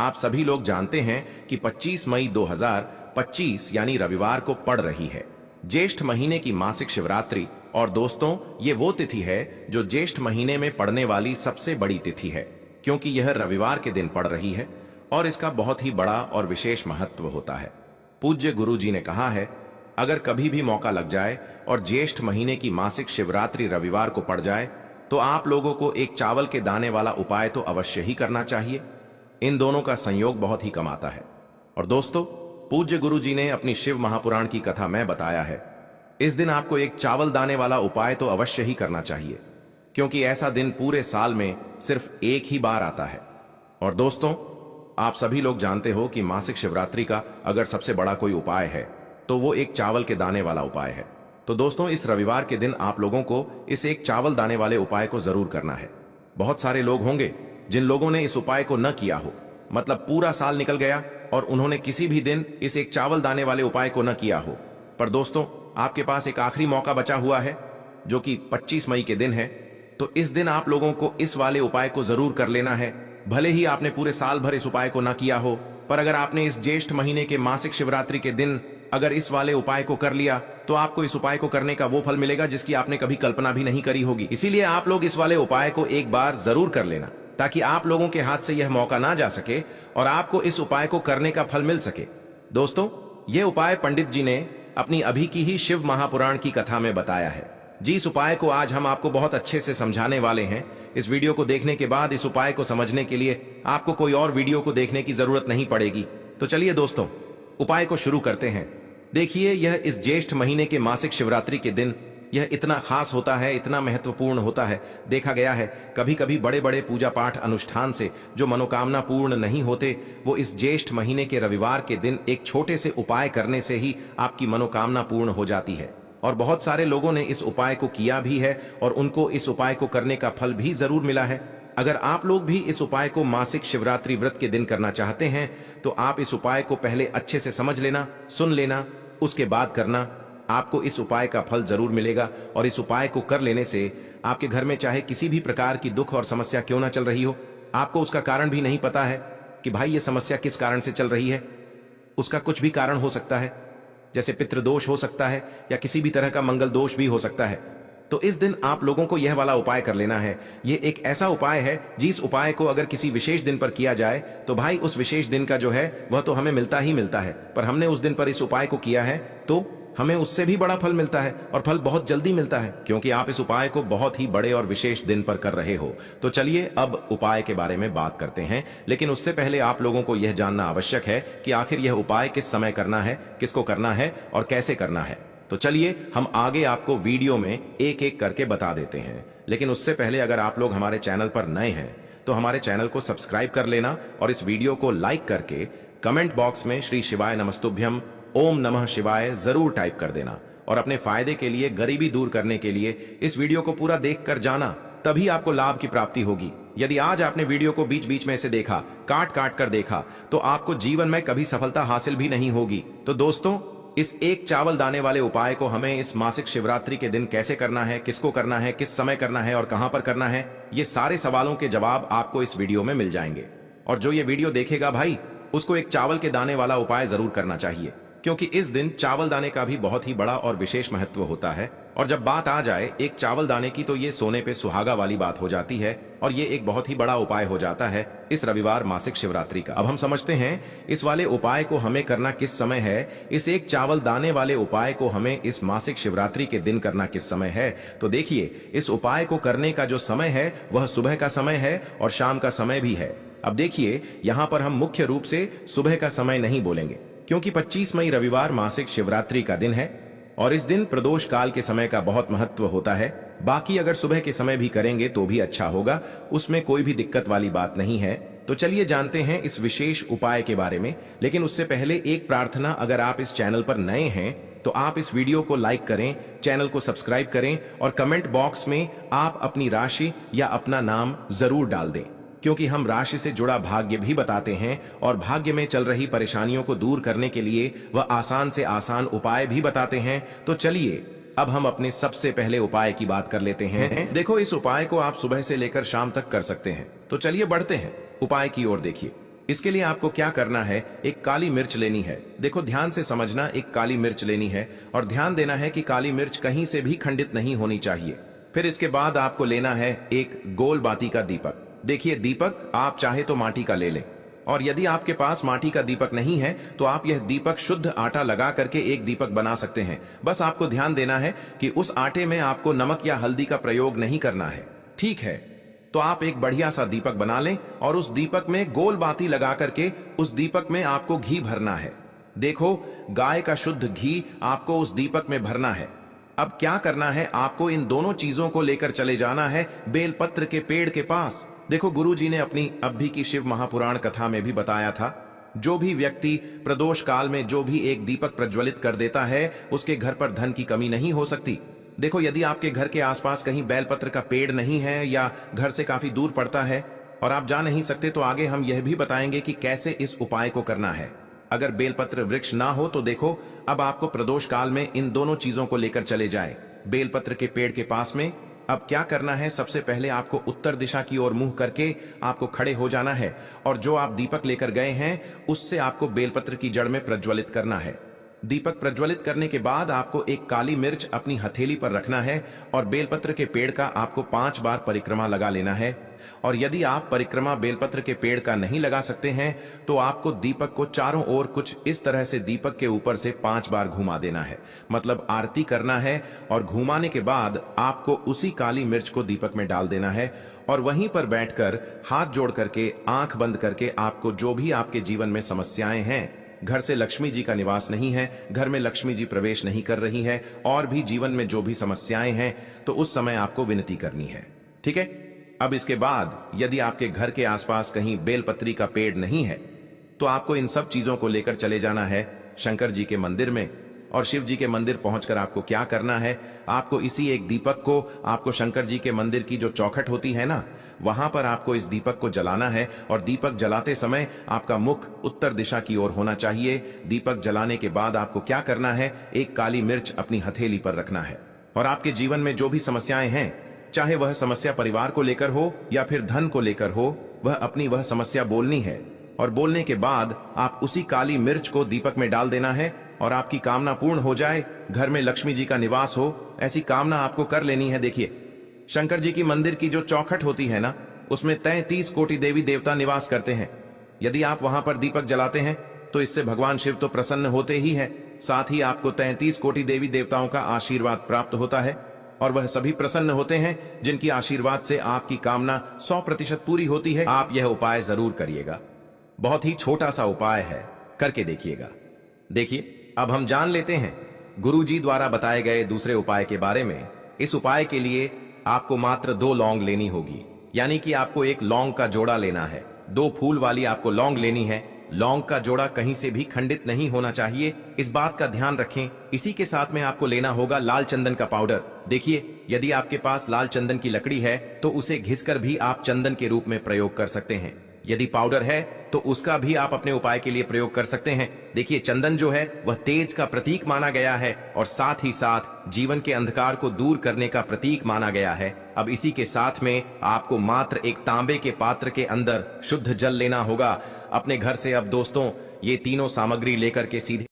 आप सभी लोग जानते हैं कि 25 मई 2025 यानी रविवार को पड़ रही है ज्येष्ठ महीने की मासिक शिवरात्रि। और दोस्तों, ये वो तिथि है जो ज्येष्ठ महीने में पड़ने वाली सबसे बड़ी तिथि है, क्योंकि यह रविवार के दिन पड़ रही है और इसका बहुत ही बड़ा और विशेष महत्व होता है। पूज्य गुरु जी ने कहा है, अगर कभी भी मौका लग जाए और ज्येष्ठ महीने की मासिक शिवरात्रि रविवार को पड़ जाए तो आप लोगों को एक चावल के दाने वाला उपाय तो अवश्य ही करना चाहिए। इन दोनों का संयोग बहुत ही कम आता है। और दोस्तों, पूज्य गुरु जी ने अपनी शिव महापुराण की कथा में बताया है, इस दिन आपको एक चावल दाने वाला उपाय तो अवश्य ही करना चाहिए, क्योंकि ऐसा दिन पूरे साल में सिर्फ एक ही बार आता है। और दोस्तों, आप सभी लोग जानते हो कि मासिक शिवरात्रि का अगर सबसे बड़ा कोई उपाय है तो वो एक चावल के दाने वाला उपाय है। तो दोस्तों, इस रविवार के दिन आप लोगों को इस एक चावल दाने वाले उपाय को जरूर करना है। बहुत सारे लोग होंगे जिन लोगों ने इस उपाय को न किया हो, मतलब पूरा साल निकल गया और उन्होंने किसी भी दिन इस एक चावल दाने वाले उपाय को न किया हो। पर दोस्तों, आपके पास एक आखिरी मौका बचा हुआ है जो कि 25 मई के दिन है। तो इस दिन आप लोगों को इस वाले उपाय को जरूर कर लेना है। भले ही आपने पूरे साल भर इस उपाय को ना किया हो, पर अगर आपने इस ज्येष्ठ महीने के मासिक शिवरात्रि के दिन अगर इस वाले उपाय को कर लिया तो आपको इस उपाय को करने का वो फल मिलेगा जिसकी आपने कभी कल्पना भी नहीं करी होगी। इसीलिए आप लोग इस वाले उपाय को एक बार जरूर कर लेना, ताकि आप लोगों के हाथ से यह मौका ना जा सके और आपको इस उपाय को करने का फल मिल सके। दोस्तों, यह उपाय पंडित जी ने अपनी अभी की ही शिव महापुराण की कथा में बताया है। जी, इस उपाय को आज हम आपको बहुत अच्छे से समझाने वाले हैं। इस वीडियो को देखने के बाद इस उपाय को समझने के लिए आपको कोई और वीडियो को देखने की जरूरत नहीं पड़ेगी। तो चलिए दोस्तों, उपाय को शुरू करते हैं। देखिए, यह इस ज्येष्ठ महीने के मासिक शिवरात्रि के दिन यह इतना खास होता है, इतना महत्वपूर्ण होता है। देखा गया है कभी कभी बड़े बड़े पूजा पाठ अनुष्ठान से जो मनोकामना पूर्ण नहीं होते, वो इस ज्येष्ठ महीने के रविवार के दिन एक छोटे से उपाय करने से ही आपकी मनोकामना पूर्ण हो जाती है। और बहुत सारे लोगों ने इस उपाय को किया भी है और उनको इस उपाय को करने का फल भी जरूर मिला है। अगर आप लोग भी इस उपाय को मासिक शिवरात्रि व्रत के दिन करना चाहते हैं तो आप इस उपाय को पहले अच्छे से समझ लेना, सुन लेना, उसके बाद करना। आपको इस उपाय का फल जरूर मिलेगा। और इस उपाय को कर लेने से आपके घर में चाहे किसी भी प्रकार की दुख और समस्या क्यों ना चल रही हो, आपको उसका कारण भी नहीं पता है कि भाई ये समस्या किस कारण से चल रही है, उसका कुछ भी कारण हो सकता है, जैसे पितृदोष हो सकता है या किसी भी तरह का मंगल दोष भी हो सकता है। तो इस दिन आप लोगों को यह वाला उपाय कर लेना है। ये एक ऐसा उपाय है जिस उपाय को अगर किसी विशेष दिन पर किया जाए तो भाई उस विशेष दिन का जो है वह तो हमें मिलता ही मिलता है, पर हमने उस दिन पर इस उपाय को किया है तो हमें उससे भी बड़ा फल मिलता है और फल बहुत जल्दी मिलता है, क्योंकि आप इस उपाय को बहुत ही बड़े और विशेष दिन पर कर रहे हो। तो चलिए अब उपाय के बारे में बात करते हैं, लेकिन उससे पहले आप लोगों को यह जानना आवश्यक है कि आखिर यह उपाय किस समय करना है, किसको करना है और कैसे करना है। तो चलिए हम आगे आपको वीडियो में एक एक करके बता देते हैं। लेकिन उससे पहले अगर आप लोग हमारे चैनल पर नए हैं तो हमारे चैनल को सब्सक्राइब कर लेना और इस वीडियो को लाइक करके कमेंट बॉक्स में श्री शिवाय नमस्तुभ्यम, ओम नमः शिवाय जरूर टाइप कर देना। और अपने फायदे के लिए, गरीबी दूर करने के लिए इस वीडियो को पूरा देख कर जाना, तभी आपको लाभ की प्राप्ति होगी। यदि आज आपने वीडियो को बीच बीच में से देखा, काट काट कर देखा, तो आपको जीवन में कभी सफलता हासिल भी नहीं होगी। तो दोस्तों, इस एक चावल दाने वाले उपाय को हमें इस मासिक शिवरात्रि के दिन कैसे करना है, किसको करना है, किस समय करना है और कहां पर करना है, ये सारे सवालों के जवाब आपको इस वीडियो में मिल जाएंगे। और जो ये वीडियो देखेगा भाई, उसको एक चावल के दाने वाला उपाय जरूर करना चाहिए, क्योंकि इस दिन चावल दाने का भी बहुत ही बड़ा और विशेष महत्व होता है। और जब बात आ जाए एक चावल दाने की तो ये सोने पे सुहागा वाली बात हो जाती है और ये एक बहुत ही बड़ा उपाय हो जाता है इस रविवार मासिक शिवरात्रि का। अब हम समझते हैं इस वाले उपाय को हमें करना किस समय है। इस एक चावल दाने वाले उपाय को हमें इस मासिक शिवरात्रि के दिन करना किस समय है। तो देखिए, इस उपाय को करने का जो समय है वह सुबह का समय है और शाम का समय भी है। अब देखिए, यहाँ पर हम मुख्य रूप से सुबह का समय नहीं बोलेंगे, क्योंकि 25 मई रविवार मासिक शिवरात्रि का दिन है और इस दिन प्रदोष काल के समय का बहुत महत्व होता है। बाकी अगर सुबह के समय भी करेंगे तो भी अच्छा होगा, उसमें कोई भी दिक्कत वाली बात नहीं है। तो चलिए जानते हैं इस विशेष उपाय के बारे में। लेकिन उससे पहले एक प्रार्थना, अगर आप इस चैनल पर नए हैं तो आप इस वीडियो को लाइक करें, चैनल को सब्सक्राइब करें और कमेंट बॉक्स में आप अपनी राशि या अपना नाम जरूर डाल दें, क्योंकि हम राशि से जुड़ा भाग्य भी बताते हैं और भाग्य में चल रही परेशानियों को दूर करने के लिए वह आसान से आसान उपाय भी बताते हैं। तो चलिए अब हम अपने सबसे पहले उपाय की बात कर लेते हैं। देखो, इस उपाय को आप सुबह से लेकर शाम तक कर सकते हैं। तो चलिए बढ़ते हैं उपाय की ओर। देखिए, इसके लिए आपको क्या करना है, एक काली मिर्च लेनी है। देखो ध्यान से समझना, एक काली मिर्च लेनी है और ध्यान देना है कि काली मिर्च कहीं से भी खंडित नहीं होनी चाहिए। फिर इसके बाद आपको लेना है एक गोल बाती का दीपक। देखिए दीपक आप चाहे तो माटी का ले लें, और यदि आपके पास माटी का दीपक नहीं है तो आप यह दीपक शुद्ध आटा लगा करके एक दीपक बना सकते हैं। बस आपको ध्यान देना है कि उस आटे में आपको नमक या हल्दी का प्रयोग नहीं करना है, ठीक है। तो आप एक बढ़िया सा दीपक बना लें और उस दीपक में गोल बाती लगा करके उस दीपक में आपको घी भरना है। देखो गाय का शुद्ध घी आपको उस दीपक में भरना है। अब क्या करना है, आपको इन दोनों चीजों को लेकर चले जाना है बेलपत्र के पेड़ के पास। देखो गुरुजी ने अपनी अभी की शिव महापुराण कथा में भी बताया था, जो भी व्यक्ति प्रदोष काल में जो भी एक दीपक प्रज्वलित कर देता है उसके घर पर धन की कमी नहीं हो सकती। देखो यदि आपके घर के आसपास कहीं बेलपत्र का पेड़ नहीं है या घर से काफी दूर पड़ता है और आप जा नहीं सकते, तो आगे हम यह भी बताएंगे कि कैसे इस उपाय को करना है। अगर बेलपत्र वृक्ष ना हो तो देखो अब आपको प्रदोष काल में इन दोनों चीजों को लेकर चले जाए बेलपत्र के पेड़ के पास में। अब क्या करना है, सबसे पहले आपको उत्तर दिशा की ओर मुंह करके आपको खड़े हो जाना है और जो आप दीपक लेकर गए हैं उससे आपको बेलपत्र की जड़ में प्रज्वलित करना है। दीपक प्रज्वलित करने के बाद आपको एक काली मिर्च अपनी हथेली पर रखना है और बेलपत्र के पेड़ का आपको 5 बार परिक्रमा लगा लेना है। और यदि आप परिक्रमा बेलपत्र के पेड़ का नहीं लगा सकते हैं तो आपको दीपक को चारों ओर कुछ इस तरह से दीपक के ऊपर से 5 बार घुमा देना है, मतलब आरती करना है। और घुमाने के बाद आपको उसी काली मिर्च को दीपक में डाल देना है और वहीं पर बैठकर हाथ जोड़ करके आंख बंद करके आपको जो भी आपके जीवन में समस्याएं हैं, घर से लक्ष्मी जी का निवास नहीं है, घर में लक्ष्मी जी प्रवेश नहीं कर रही है, और भी जीवन में जो भी समस्याएं हैं, तो उस समय आपको विनती करनी है, ठीक है। अब इसके बाद यदि आपके घर के आसपास कहीं बेलपत्री का पेड़ नहीं है तो आपको इन सब चीजों को लेकर चले जाना है शंकर जी के मंदिर में। और शिव जी के मंदिर पहुंचकर आपको क्या करना है, आपको इसी एक दीपक को आपको शंकर जी के मंदिर की जो चौखट होती है ना, वहां पर आपको इस दीपक को जलाना है। और दीपक जलाते समय आपका मुख उत्तर दिशा की ओर होना चाहिए। दीपक जलाने के बाद आपको क्या करना है, एक काली मिर्च अपनी हथेली पर रखना है और आपके जीवन में जो भी समस्याएं हैं, चाहे वह समस्या परिवार को लेकर हो या फिर धन को लेकर हो, वह समस्या बोलनी है। और बोलने के बाद आप उसी काली मिर्च को दीपक में डाल देना है और आपकी कामना पूर्ण हो जाए, घर में लक्ष्मी जी का निवास हो, ऐसी कामना आपको कर लेनी है। देखिए शंकर जी की मंदिर की जो चौखट होती है ना, उसमें 33 कोटि देवी देवता निवास करते हैं। यदि आप वहां पर दीपक जलाते हैं तो इससे भगवान शिव तो प्रसन्न होते ही है, साथ ही आपको 33 कोटि देवी देवताओं का आशीर्वाद प्राप्त होता है। और वह सभी प्रसन्न होते हैं जिनकी आशीर्वाद से आपकी कामना 100% पूरी होती है। आप यह उपाय जरूर करिएगा, बहुत ही छोटा सा उपाय है, करके देखिएगा। देखिए अब हम जान लेते हैं गुरुजी द्वारा बताए गए दूसरे उपाय के बारे में। इस उपाय के लिए आपको मात्र 2 लौंग लेनी होगी, यानी कि आपको एक लौंग का जोड़ा लेना है। 2 फूल वाली आपको लौंग लेनी है। लौंग का जोड़ा कहीं से भी खंडित नहीं होना चाहिए, इस बात का ध्यान रखें। इसी के साथ में आपको लेना होगा लाल चंदन का पाउडर। देखिए यदि आपके पास लाल चंदन की लकड़ी है तो उसे घिसकर भी आप चंदन के रूप में प्रयोग कर सकते हैं। यदि पाउडर है तो उसका भी आप अपने उपाय के लिए प्रयोग कर सकते हैं। देखिए चंदन जो है वह तेज का प्रतीक माना गया है और साथ ही साथ जीवन के अंधकार को दूर करने का प्रतीक माना गया है। अब इसी के साथ में आपको मात्र एक तांबे के पात्र के अंदर शुद्ध जल लेना होगा अपने घर से। अब दोस्तों ये तीनों सामग्री लेकर के सीधे